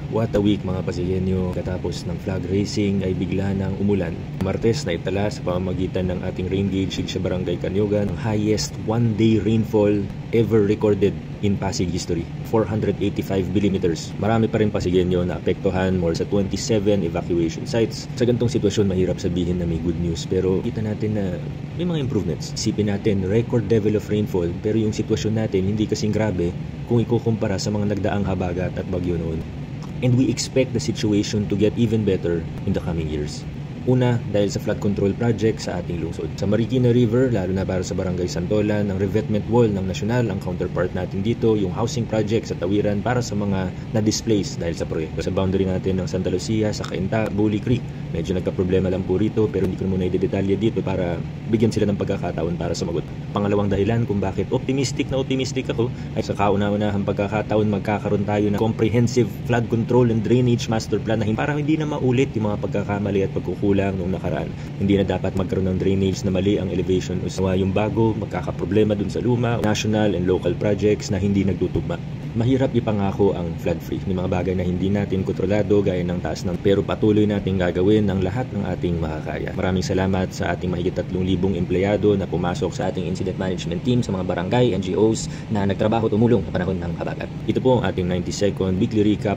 What a week mga Pasigenyo. Katapos ng flag racing ay bigla nang umulan. Martes na itala sa pamamagitan ng ating rain gauge sa Barangay Canyogan, ang highest one-day rainfall ever recorded in Pasig history. 485 millimeters. Marami pa rin Pasigenyo na apektuhan, more sa 27 evacuation sites. Sa ganitong sitwasyon, mahirap sabihin na may good news, pero kita natin na may mga improvements. Isipin natin, record level of rainfall, pero yung sitwasyon natin hindi kasing grabe kung ikukumpara sa mga nagdaang habagat at bagyo noon. And we expect the situation to get even better in the coming years. Una, dahil sa flood control project sa ating lungsod. Sa Marikina River, lalo na para sa Barangay Santolan, ang revetment wall ng nasyonal, ang counterpart natin dito, yung housing project sa Tawiran para sa mga na-displace dahil sa proyekto. Sa boundary natin ng Santa Lucia, sa Cainta, Bully Creek, medyo nagka-problema lang po rito, pero hindi ko muna i-detalye dito para bigyan sila ng pagkakataon para sumagot. Pangalawang dahilan kung bakit optimistic ako ay sa kauna-unahang pagkakataon magkakaroon tayo ng comprehensive flood control and drainage master plan na para hindi na maulit yung mga pagkakamali at pagkukulang nung nakaraan. Hindi na dapat magkaroon ng drainage na mali ang elevation o sawa yung bago, magkakaproblema dun sa luma, national and local projects na hindi nagtutugma. Mahirap ipangako ang flood-free. May mga bagay na hindi natin kontrolado gaya ng taas ng pero patuloy nating gagawin ang lahat ng ating makakaya. Maraming salamat sa ating mahigit 3,000 empleyado na pumasok sa ating incident management team sa mga barangay, NGOs na nagtrabaho tumulong sa panahon ng habagat. Ito po ang ating 90-second weekly recap.